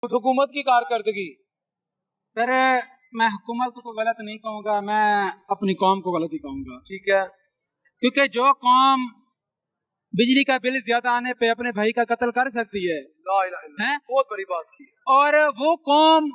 हुकूमत की कारकर्दगी। सर मैं हुकूमत को तो गलत नहीं कहूँगा, मैं अपनी कौम को गलत ही कहूँगा। ठीक है, क्योंकि जो कौम बिजली का बिल ज्यादा आने पे अपने भाई का कत्ल कर सकती है, ला इलाहा इल्लल्लाह, बहुत बड़ी बात की है। और वो कौम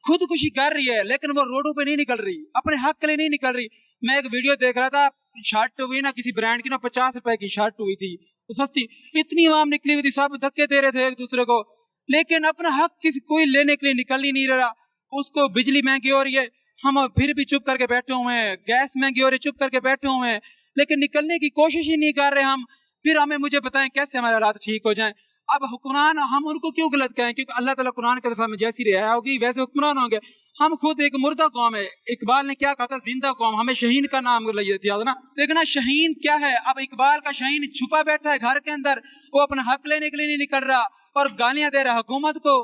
खुदकुशी कर रही है लेकिन वो रोडों पे नहीं निकल रही, अपने हक के लिए नहीं निकल रही। मैं एक वीडियो देख रहा था, शर्ट हुई ना किसी ब्रांड की ना 50 रुपए की शर्ट हुई थी, तो सस्ती, इतनी आवाम निकली हुई थी, सब धक्के दे रहे थे एक दूसरे को, लेकिन अपना हक किसी कोई लेने के लिए निकल ही नहीं रहा। उसको बिजली महंगी हो रही है, हम फिर भी चुप करके बैठे हुए हैं, गैस महंगी हो रही है, चुप करके बैठे हुए हैं, लेकिन निकलने की कोशिश ही नहीं कर रहे हम। फिर हमें मुझे बताएं कैसे हमारे हालात ठीक हो जाएं। अब हुक्मरान हम उनको क्यों गलत कहें, क्योंकि अल्लाह ताला कुरान के दफा में जैसी रियाया होगी वैसे हुक्मरान होंगे। हम खुद एक मुर्दा कौम है, इकबाल ने क्या कहा था, जिंदा कौम, हमें शहीन का नाम याद ना, देखना शहीन क्या है। अब इकबाल का शहीन छुपा बैठा है घर के अंदर, वो अपना हक लेने के लिए नहीं निकल रहा और गालियां दे रहा है हुकूमत को।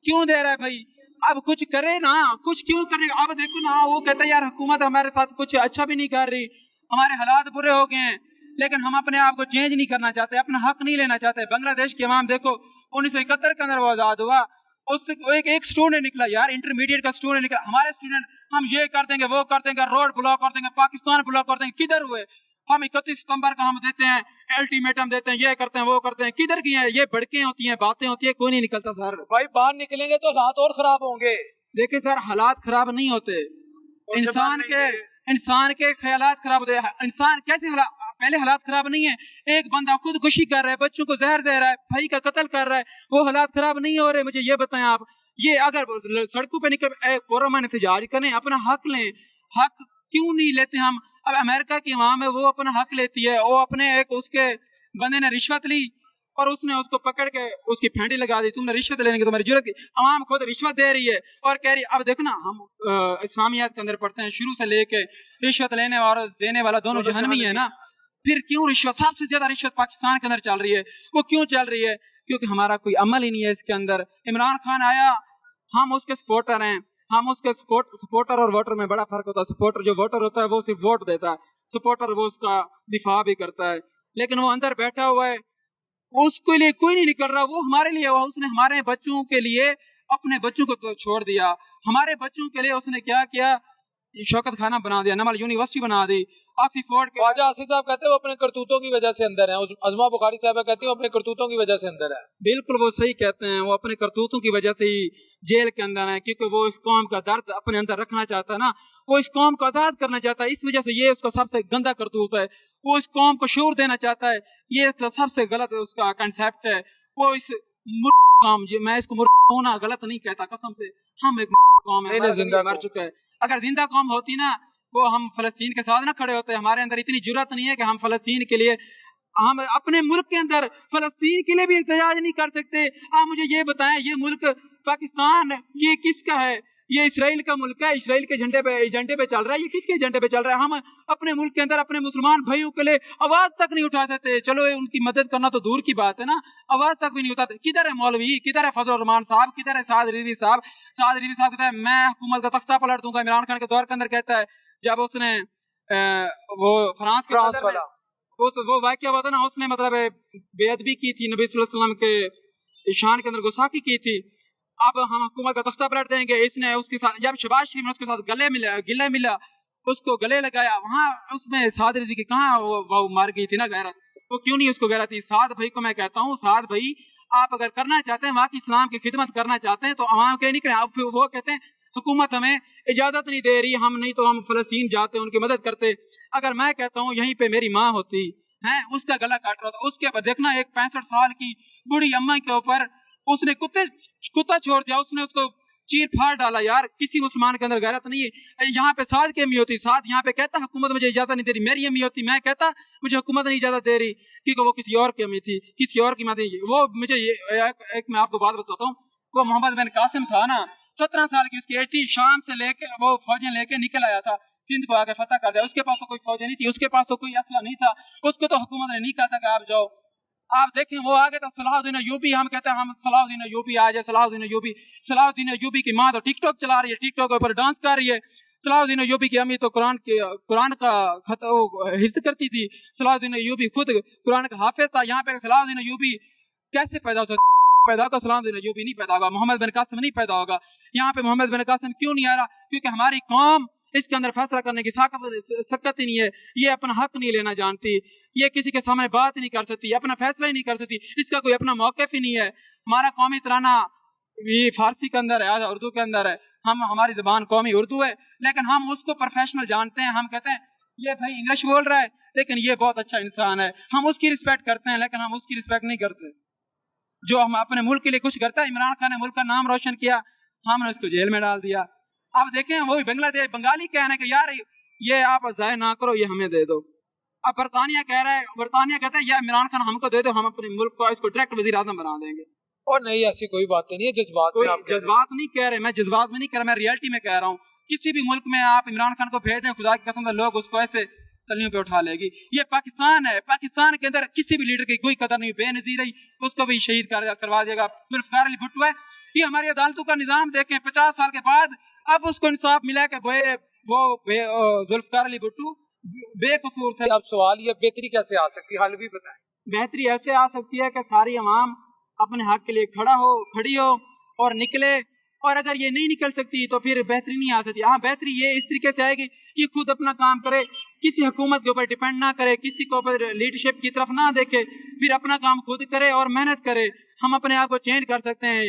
क्यों दे रहा है भाई, अब कुछ करे ना, कुछ क्यों करे। अब देखो ना, वो कहता है यार हुकूमत हमारे साथ कुछ अच्छा भी नहीं कर रही, हमारे हालात बुरे हो गए हैं, लेकिन हम अपने आप को चेंज नहीं करना चाहते, अपना हक नहीं लेना चाहते। बांग्लादेश की अवाम देखो, 1971 के अंदर वो आजाद हुआ, उससे एक स्टूडेंट निकला यार, इंटरमीडिएट का स्टूडेंट निकला, हमारे स्टूडेंट हम ये कर देंगे वो कर देंगे, रोड ब्लॉक कर देंगे, पाकिस्तान ब्लॉक कर देंगे, किधर हुए। हम 31 सितंबर का हम देते हैं अल्टीमेटम, देते हैं, ये करते हैं वो करते हैं, किधर की है ये भड़कें होती हैं, बातें होती है, कोई नहीं निकलता सर। भाई बाहर निकलेंगे तो हालात और खराब होंगे। देखिए सर, हालात खराब नहीं होते, इंसान के ख्यालात खराब होते हैं। इंसान कैसे पहले हालात खराब नहीं है, एक बंदा खुदकुशी कर रहा है, बच्चों को जहर दे रहा है, भाई का कत्ल कर रहा है, वो हालात खराब नहीं हो रहे। मुझे ये बताएं आप, ये अगर सड़कों पे निकल कोरोना एहतजाज करें, अपना हक लें, हक क्यों नहीं लेते हम। अब अमेरिका की अवाम है, वो अपना हक लेती है, वो अपने एक उसके बंदे ने रिश्वत ली और उसने उसको पकड़ के उसकी फेंटी लगा दी, तुमने रिश्वत लेने की तुम्हारी जरूरत की। अवाम खुद रिश्वत दे रही है और कह रही है। अब देखो ना, हम इस्लामियात के अंदर पढ़ते हैं, शुरू से लेके रिश्वत लेने और देने वाला दोनों जहन्नमी है ना। फिर क्यों रिश्वत, सबसे ज्यादा रिश्वत पाकिस्तान के अंदर चल रही है। वो क्यों चल रही है, क्योंकि हमारा कोई अमल ही नहीं है इसके अंदर। इमरान खान आया, हम उसके सपोर्टर हैं, हम उसके सपोर्टर और वोटर में बड़ा फर्क होता है। सपोर्टर जो वोटर होता है वो सिर्फ वोट देता है, सपोर्टर वो उसका दिफा भी करता है, लेकिन वो अंदर बैठा हुआ है, उसके लिए कोई नहीं निकल रहा। वो हमारे लिए हुआ, उसने हमारे बच्चों के लिए अपने बच्चों को तो छोड़ दिया, हमारे बच्चों के लिए उसने क्या किया, शौकत खाना बना दिया, नमल यूनिवर्सिटी बना दी, ऑक्सफोर्ड के। ख्वाजा आसिफ साहब कहते हैं वो अपने करतूतों की वजह से अंदर है, अजमा बुखारी साहब कहती है वो अपने करतूतों की वजह से अंदर है। बिल्कुल वो सही कहते हैं, वो अपने करतूतों की वजह से ही जेल के अंदर है, क्योंकि वो इस कौम का दर्द अपने अंदर रखना चाहता है ना, वो इस कौम को आजाद करना चाहता है, इस वजह से ये उसका सबसे गंदा करतूत है। वो इस कौम को शूर देना चाहता है, ये सबसे गलत उसका कंसेप्ट है। वो इस कौम, मैं इसको होना गलत नहीं कहता, कसम से, हम एक कौम है, जिंदा मर चुका है। अगर जिंदा कौम होती ना, वो हम फलस्तीन के साथ ना खड़े होते। हमारे अंदर इतनी जुर्रत नहीं है कि हम फलस्तीन के लिए, हम अपने मुल्क के अंदर फलस्तीन के लिए भी एहतजाज नहीं कर सकते। आप मुझे ये बताएं, ये मुल्क पाकिस्तान ये किसका है, ये इसराइल का मुल्क है, इसराइल के एजेंडे पे चल रहा है, ये किसके एजेंडे पे चल रहा है। हम अपने मुल्क के अंदर अपने मुसलमान भाइयों के लिए आवाज तक नहीं उठा सकते। चलो उनकी मदद करना तो दूर की बात है ना, आवाज तक भी नहीं उठाते। किधर है मौलवी, किधर है फजल रहमान साहब, किधर है साद रिजवी साहब। साद रिजवी साहब कहता है मैं हुकूमत का तख्ता पलट दूंगा, इमरान खान के दौर के अंदर कहता है, जब उसने वो फ्रांस वाला वो वाक़या हुआ था ना, उसने मतलब बेअदबी की थी, नबी सल्लल्लाहु अलैहि वसल्लम के शान के अंदर गुस्ताखी की थी। अब हम हुकूमत का तख्ता पलट देंगे। इसने उसके साथ, जब शहबाज शरीफ ने उसके साथ गिला मिला, उसको गले लगाया, वहाँ उसमें साद रिज़वी की कहाँ वो मार गई थी ना गैरत, वो क्यों नहीं उसको गैरत थी। साद भाई को मैं कहता हूँ, साद भाई आप अगर करना चाहते हैं, वहाँ की इस्लाम की खिदमत करना चाहते हैं तो आवाम के लिए नहीं करें। अब वो कहते हैं हुकूमत हमें इजाजत नहीं दे रही, हम नहीं तो हम फलस्तीन जाते उनकी मदद करते। अगर मैं कहता हूँ यहीं पे मेरी माँ होती है, उसका गला काट रहा था, उसके बाद देखना एक 65 साल की बूढ़ी अम्मा के ऊपर उसने कुत्ता छोड़ दिया, उसने उसको चीर फाड़ डाला। यार किसी मुसलमान के अंदर गैरत नहीं है। यहाँ पे साद की अम्मी होती, साद यहाँ पे कहता हुकूमत मुझे इजाजत नहीं दे रही, मेरी अम्मी होती, मैं कहता मुझे हुकूमत नहीं इजाजत दे रही, क्योंकि वो किसी और की अम्मी थी, किसी और की माँ थी। वो मुझे एक मैं आपको बात बताता हूँ, वो मोहम्मद बिन कासिम था ना, 17 साल की उसकी एज थी, शाम से लेके वो फौजें लेके निकल आया था, सिंध को आके फतह कर दिया। उसके पास तो कोई फौजें नहीं थी, उसके पास तो कोई असला नहीं था, उसको तो हुकूमत ने नहीं कहा था कि आप जाओ। आप देखें वो आ गया था सलाहुद्दीन अय्यूबी, हम कहते हैं हम सलाहुद्दीन अय्यूबी आ जाए, सलाहुद्दीन अय्यूबी की माँ तो टिकटॉक चला रही है, टिकटॉक के ऊपर डांस कर रही है। सलाहुद्दीन अय्यूबी की अम्मी तो कुरान का हिफ्ज करती थी। सलाहुद्दीन अय्यूबी खुद कुरान का हाफिज था। यहाँ पे सलाहुद्दीन अय्यूबी कैसे पैदा हो सकता पैदा होगा, सलाम जो भी नहीं पैदा होगा, मोहम्मद बिन कासिम नहीं पैदा होगा। यहाँ पे मोहम्मद बिन कासिम क्यों नहीं आ रहा? क्योंकि हमारी कौम इसके अंदर फैसला करने की सकत ही नहीं है, ये अपना हक नहीं लेना जानती, ये किसी के सामने बात नहीं कर सकती, अपना फैसला ही नहीं कर सकती, इसका कोई अपना मौक़िफ़ ही नहीं है। हमारा कौमी तराना ये फारसी के अंदर है, उर्दू के अंदर है, हमारी ज़बान कौमी उर्दू है, लेकिन हम उसको प्रोफेशनल जानते हैं। हम कहते हैं ये भाई इंग्लिश बोल रहा है लेकिन ये बहुत अच्छा इंसान है, हम उसकी रिस्पेक्ट करते हैं, लेकिन हम उसकी रिस्पेक्ट नहीं करते। जो हम अपने मुल्क के लिए कुछ करता है, इमरान खान ने मुल्क का नाम रोशन किया, हमने उसको जेल में डाल दिया। अब देखें वो बांग्लादेश बंगाली कह रहे हैं कि यार ये आप ज़ाय ना करो, ये हमें दे दो। अब बरतानिया कह रहा है, बरतानिया कहता है यार इमरान खान हमको दे दो, हम अपने मुल्क को इसको डायरेक्ट वज़ीर आज़म बना देंगे। और नहीं, ऐसी कोई बात नहीं है, जज्बात में आप जज्बात नहीं कह रहे, मैं जज्बात में नहीं कह रहा, मैं रियलिटी में कह रहा हूँ। किसी भी मुल्क में आप इमरान खान को भेज दें, खुदा की कसम से लोग उसको ऐसे तलियों पे उठा लेगी। ये पाकिस्तान है, पाकिस्तान के अंदर किसी भी लीडर की कोई कदर नहीं, बेनजीर है, उसको भी शहीद करवा देगा। जुल्फ़िकार अली भुट्टो है, ये हमारी अदालतों का निज़ाम देखें, 50 साल के बाद अब उसको इंसाफ मिला कि वो जुल्फ़िकार अली भुट्टो बेकसूर थे। अब सवाल ये, बेहतरी कैसे आ सकती है, हल भी बताएं। बेहतरी ऐसे आ सकती है कि सारी अवाम अपने हक के लिए खड़ी हो और निकले, और अगर ये नहीं निकल सकती तो फिर बेहतरी नहीं आ सकती। हाँ, बेहतरी ये इस तरीके से आएगी कि खुद अपना काम करे, किसी हुकूमत के ऊपर डिपेंड ना करे, किसी के ऊपर लीडरशिप की तरफ ना देखे, फिर अपना काम खुद करे और मेहनत करे। हम अपने आप को चेंज कर सकते हैं।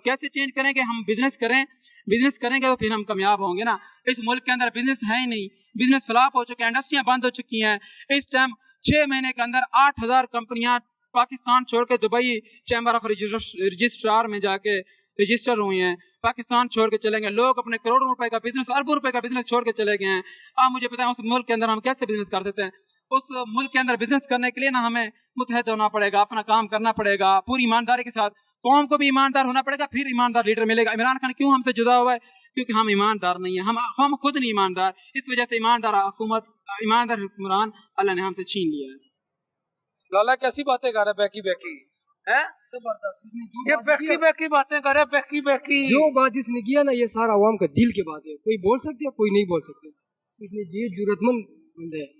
कैसे चेंज करेंगे? हम बिजनेस करें, बिजनेस करेंगे तो फिर हम कामयाब होंगे ना। इस मुल्क के अंदर बिजनेस है ही नहीं, बिजनेस फ्लॉप हो चुके हैं, इंडस्ट्रियाँ बंद हो चुकी हैं। इस टाइम 6 महीने के अंदर 8000 कंपनियां पाकिस्तान छोड़ के दुबई चैम्बर ऑफ रजिस्ट्रार में जाके रजिस्टर हुई हैं, पाकिस्तान छोड़ के चले गए लोग, अपने करोड़ों रुपए का बिजनेस, अरबों रुपए का बिजनेस छोड़ के चले गए हैं। आप मुझे बताएं उस मुल्क के अंदर हम कैसे बिजनेस कर सकते हैं? उस मुल्क के अंदर बिजनेस करने के लिए ना हमें मुतहद होना पड़ेगा, अपना काम करना पड़ेगा पूरी ईमानदारी के साथ, कौम को भी ईमानदार होना पड़ेगा, फिर ईमानदार लीडर मिलेगा। इमरान खान क्यों हमसे जुदा हुआ है? क्योंकि हम ईमानदार नहीं है, हम खुद नहीं ईमानदार, इस वजह से ईमानदार हुकूमत, ईमानदार हुक्मरान अल्लाह ने हमसे छीन लिया है। लाला कैसी बातें कर रहे, बैकी बैकी है, जबरदस्त। इसने ये बैकी बैकी बातें कर रहे, बैकी बैकी। जो बात इसने किया ना, ये सारा अवाम का दिल की बात है, कोई बोल सकते है, कोई नहीं बोल सकते। इसने ये जरूरतमंद बंदे है।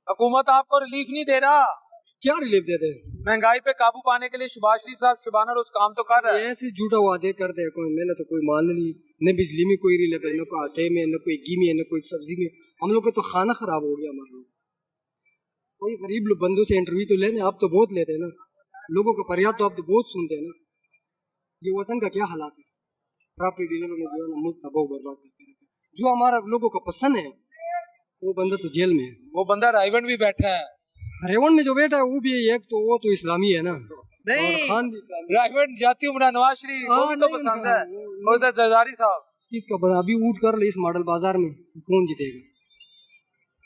हुकूमत आपको रिलीफ नहीं दे रहा, क्या रिलीफ देते हैं? महंगाई पे काबू पाने के लिए शहबाज शरीफ साहब शबाना रोज काम तो कर रहा है। ऐसे झूठा वादे करते हैं, कोई मैंने तो कोई मान नहीं, न बिजली में कोई रिलीफ है, न कोई आटे में, न कोई घी में, न कोई सब्जी में। हम लोग का तो खाना खराब हो गया। हमारे लोग कोई गरीब लोग बंदों से इंटरव्यू तो लेने, आप तो बहुत लेते हैं ना, लोगों का फरियाद तो आप तो बहुत सुनते हैं ना। ये वतन का क्या हालात है? प्रॉपर्टी डीलरों ने जो है ना मुल्क तबाह बर्बाद करके रखा। जो हमारा लोगों को पसंद है वो बंदा तो जेल में है। वो बंदा रायवन भी बैठा है, रेवन में जो बैठा है वो भी एक तो वो तो इस्लामी है ना, नहीं और खान भी इस्लामी। रायवन जाती उमरा नवाज शरीफ वो भी तो नहीं, पसंद हाँ, है, उधर जरदारी साहब। किसका पता? अभी उठ कर ले इस मॉडल बाजार में कौन जीतेगा?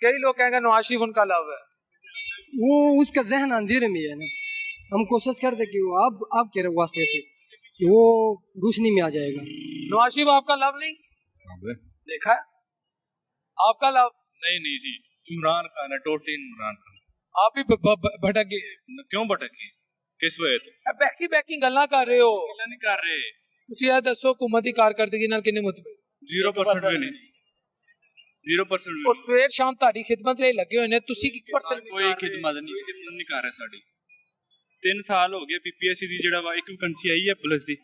कई लोग कहेंगे नवाज शरीफ उनका लव है, वो उसका जहन अंधेरे में है ना। हम कोशिश करते कि वो आप कह रहे वास्ते से कि वो रोशनी में आ जाएगा। नवाज शरीफ आपका लव नहीं देखा है? आपका लव नहीं जी, इमरान खान है, टोटली इमरान खान। आप भी भटक गए। क्यों भटके? किस वजह तो बैकी बैकी गल्ला कर रहे हो, गल्ला नहीं कर रहे। ਤੁਸੀਂ ਇਹ ਦੱਸੋ हुकूमती कारकर्दगी ਨਾਲ ਕਿੰਨੇ ਮੁਤਬਰ? 0% ਵੀ ਨਹੀਂ, 0% ਵੀ ਉਹ ਸਵੇਰ ਸ਼ਾਮ ਤੁਹਾਡੀ ਖਿਦਮਤ ਲਈ ਲੱਗੇ ਹੋਏ ਨੇ, ਤੁਸੀਂ ਕੀ ਪਰਸੈਂਟ ਕੋਈ ਖਿਦਮਤ ਨਹੀਂ ਕਰ ਰਹੇ ਸਾਡੀ। 3 ਸਾਲ ਹੋ ਗਏ ਪੀਪੀਐਸਸੀ ਦੀ ਜਿਹੜਾ ਵਾ ਇੱਕ ਵੈਕੈਂਸੀ ਆਈ ਹੈ ਪੁਲਿਸ ਦੀ,